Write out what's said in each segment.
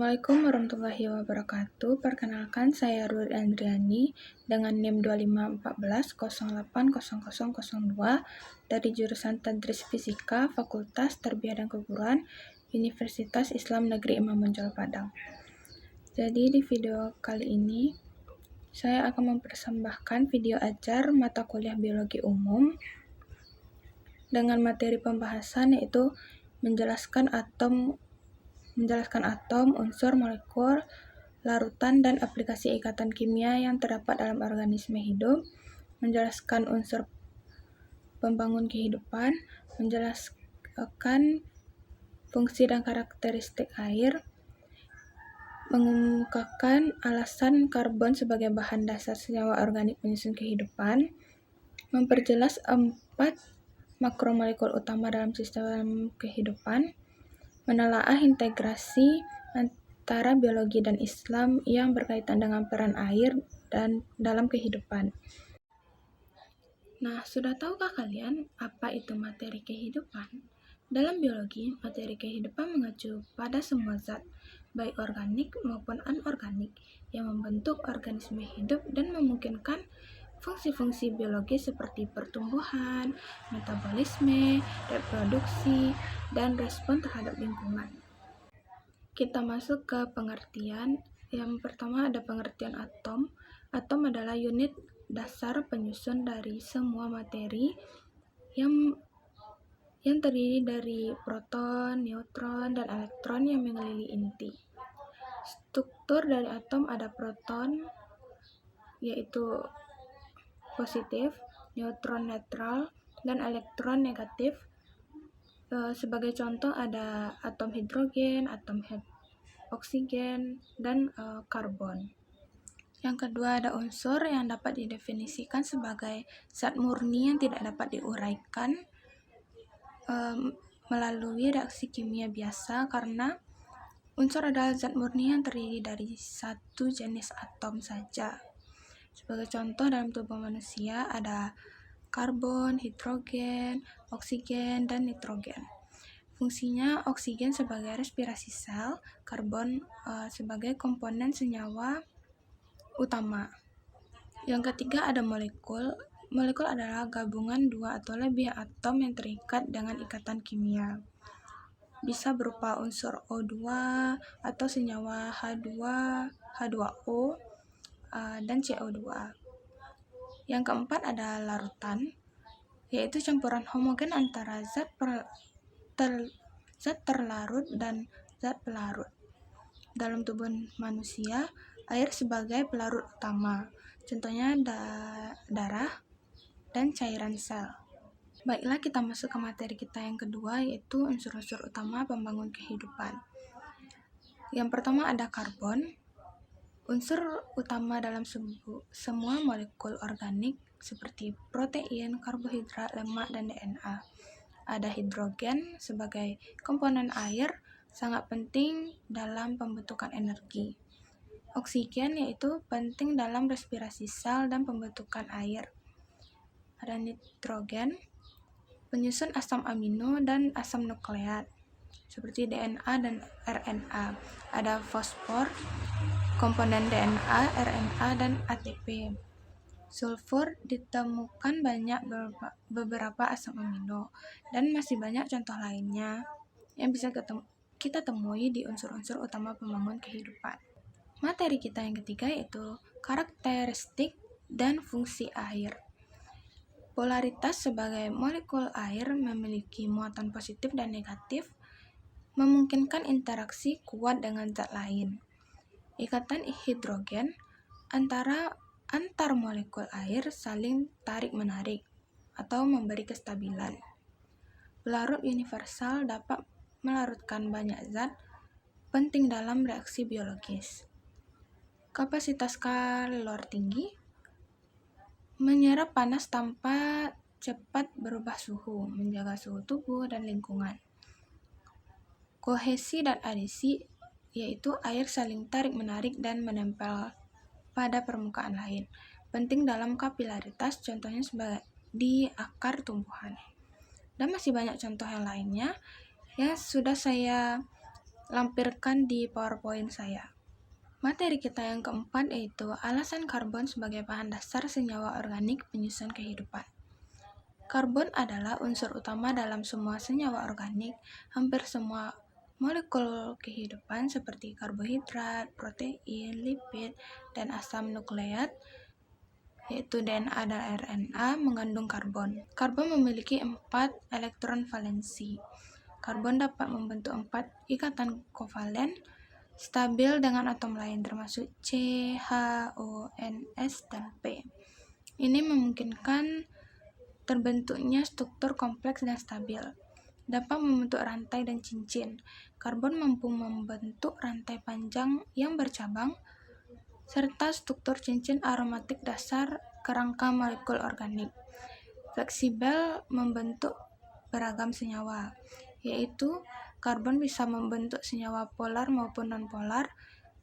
Assalamualaikum warahmatullahi wabarakatuh. Perkenalkan, saya Ruri Andriani dengan NIM 2514080002 dari jurusan Tadris Fisika, Fakultas Tarbiyah dan Keguruan, Universitas Islam Negeri Imam Bonjol Padang. Jadi di video kali ini saya akan mempersembahkan video ajar mata kuliah biologi umum dengan materi pembahasan yaitu menjelaskan atom, unsur, molekul, larutan, dan aplikasi ikatan kimia yang terdapat dalam organisme hidup, menjelaskan unsur pembangun kehidupan, menjelaskan fungsi dan karakteristik air, mengemukakan alasan karbon sebagai bahan dasar senyawa organik penyusun kehidupan, memperjelas 4 makromolekul utama dalam sistem kehidupan, menelaah integrasi antara biologi dan Islam yang berkaitan dengan peran air dan dalam kehidupan. Nah, sudah tahukah kalian apa itu materi kehidupan? Dalam biologi, materi kehidupan mengacu pada semua zat, baik organik maupun anorganik, yang membentuk organisme hidup dan memungkinkan fungsi-fungsi biologi seperti pertumbuhan, metabolisme, reproduksi, dan respon terhadap lingkungan. Kita masuk ke pengertian. Yang pertama ada pengertian atom. Atom adalah unit dasar penyusun dari semua materi yang terdiri dari proton, neutron, dan elektron yang mengelilingi inti. Struktur dari atom ada proton, yaitu positif, neutron netral, dan elektron negatif. Sebagai contoh ada atom hidrogen, atom oksigen, dan karbon. Yang kedua ada unsur yang dapat didefinisikan sebagai zat murni yang tidak dapat diuraikan melalui reaksi kimia biasa, karena unsur adalah zat murni yang terdiri dari satu jenis atom saja. Sebagai contoh dalam tubuh manusia ada karbon, hidrogen, oksigen, dan nitrogen. Fungsinya oksigen sebagai respirasi sel, karbon sebagai komponen senyawa utama. Yang ketiga ada molekul. Molekul adalah gabungan dua atau lebih atom yang terikat dengan ikatan kimia. Bisa berupa unsur O2 atau senyawa H2, H2O, dan CO2. Yang keempat ada larutan, yaitu campuran homogen antara zat terlarut dan zat pelarut. Dalam tubuh manusia, air sebagai pelarut utama, contohnya darah dan cairan sel. Baiklah, kita masuk ke materi kita yang kedua, yaitu unsur-unsur utama pembangun kehidupan. Yang pertama ada karbon. Unsur utama dalam semua molekul organik seperti protein, karbohidrat, lemak, dan DNA. Ada hidrogen sebagai komponen air, sangat penting dalam pembentukan energi. Oksigen yaitu penting dalam respirasi sel dan pembentukan air. Ada nitrogen, penyusun asam amino dan asam nukleat seperti DNA dan RNA. Ada fosfor, komponen DNA, RNA, dan ATP. Sulfur, ditemukan banyak beberapa asam amino, dan masih banyak contoh lainnya yang bisa kita temui di unsur-unsur utama pembangun kehidupan. Materi kita yang ketiga yaitu karakteristik dan fungsi air. Polaritas sebagai molekul air memiliki muatan positif dan negatif, memungkinkan interaksi kuat dengan zat lain. Ikatan hidrogen antar molekul air saling tarik-menarik atau memberi kestabilan. Pelarut universal dapat melarutkan banyak zat penting dalam reaksi biologis. Kapasitas kalor tinggi, menyerap panas tanpa cepat berubah suhu, menjaga suhu tubuh dan lingkungan. Kohesi dan adesi, yaitu air saling tarik-menarik dan menempel pada permukaan lain. Penting dalam kapilaritas, contohnya sebagai di akar tumbuhan. Dan masih banyak contoh yang lainnya yang sudah saya lampirkan di PowerPoint saya. Materi kita yang keempat yaitu alasan karbon sebagai bahan dasar senyawa organik penyusun kehidupan. Karbon adalah unsur utama dalam semua senyawa organik. Hampir semua molekul kehidupan seperti karbohidrat, protein, lipid, dan asam nukleat yaitu DNA dan RNA mengandung karbon. Karbon memiliki 4 elektron valensi. Karbon dapat membentuk 4 ikatan kovalen stabil dengan atom lain termasuk C, H, O, N, S, dan P. Ini memungkinkan terbentuknya struktur kompleks dan stabil. Dapat membentuk rantai dan cincin. Karbon mampu membentuk rantai panjang yang bercabang serta struktur cincin aromatik dasar kerangka molekul organik. Fleksibel membentuk beragam senyawa, yaitu karbon bisa membentuk senyawa polar maupun non-polar,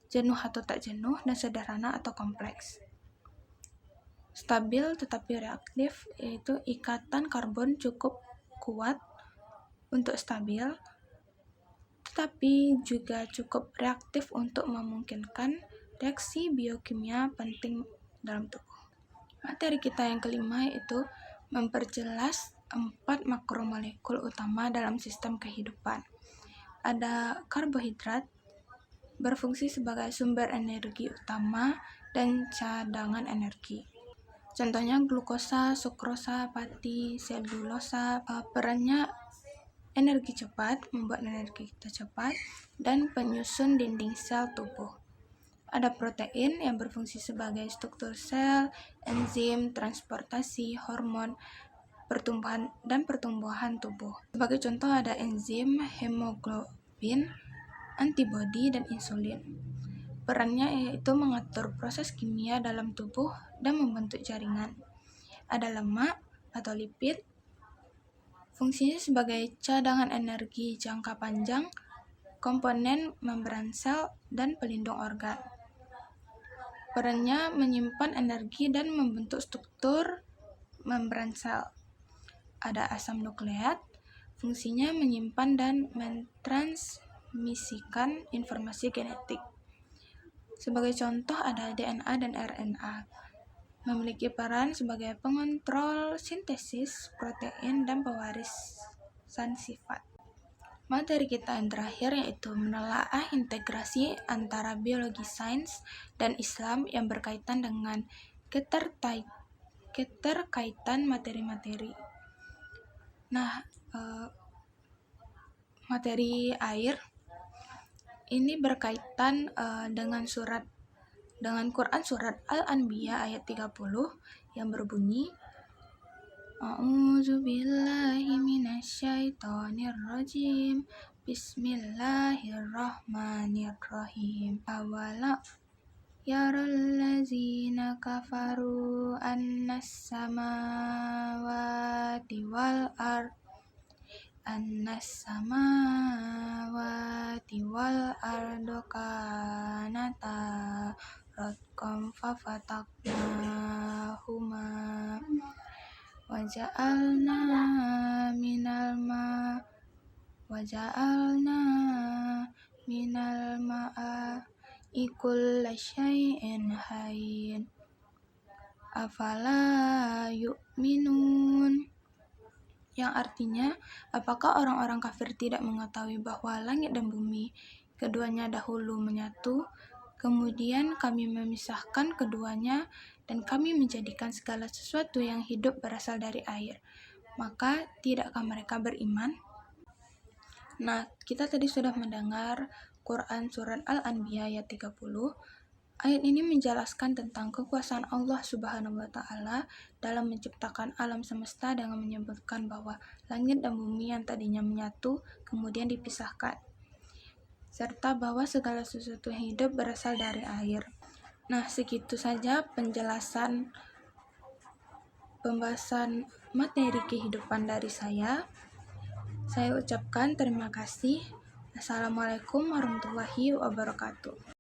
jenuh atau tak jenuh, dan sederhana atau kompleks. Stabil tetapi reaktif, yaitu ikatan karbon cukup kuat untuk stabil, tetapi juga cukup reaktif untuk memungkinkan reaksi biokimia penting dalam tubuh. Materi kita yang kelima yaitu memperjelas 4 makromolekul utama dalam sistem kehidupan. Ada karbohidrat, berfungsi sebagai sumber energi utama dan cadangan energi. Contohnya glukosa, sukrosa, pati, selulosa. Perannya energi cepat, membuat energi kita cepat, dan penyusun dinding sel tubuh. Ada protein yang berfungsi sebagai struktur sel, enzim, transportasi, hormon, pertumbuhan tubuh. Sebagai contoh ada enzim, hemoglobin, antibodi, dan insulin. Perannya yaitu mengatur proses kimia dalam tubuh dan membentuk jaringan. Ada lemak atau lipid, fungsinya sebagai cadangan energi jangka panjang, komponen membran sel, dan pelindung organ. Perannya menyimpan energi dan membentuk struktur membran sel. Ada asam nukleat, fungsinya menyimpan dan mentransmisikan informasi genetik. Sebagai contoh ada DNA dan RNA, memiliki peran sebagai pengontrol sintesis protein dan pewarisan sifat. Materi kita yang terakhir yaitu menelaah integrasi antara biologi sains dan Islam yang berkaitan dengan keterkaitan materi-materi. Nah, materi air ini berkaitan dengan Quran surat Al-Anbiya ayat 30 yang berbunyi A'udzubillahi minasyaitonirrajim. Bismillahirrahmanirrahim. Awala yarallazina kafaru annas samawati wal ardu kanata ratqan fafataqnahuma waja'alna minal ma'i kulla syai'in hayyin afala yu'minun, yang artinya, apakah orang-orang kafir tidak mengetahui bahwa langit dan bumi keduanya dahulu menyatu, kemudian kami memisahkan keduanya, dan kami menjadikan segala sesuatu yang hidup berasal dari air. Maka, tidakkah mereka beriman? Nah, kita tadi sudah mendengar Quran Surat Al-Anbiya ayat 30. Ayat ini menjelaskan tentang kekuasaan Allah Subhanahu wa Ta'ala dalam menciptakan alam semesta dengan menyebutkan bahwa langit dan bumi yang tadinya menyatu kemudian dipisahkan, serta bahwa segala sesuatu yang hidup berasal dari air. Nah, segitu saja pembahasan materi kehidupan dari saya. Saya ucapkan terima kasih. Assalamualaikum warahmatullahi wabarakatuh.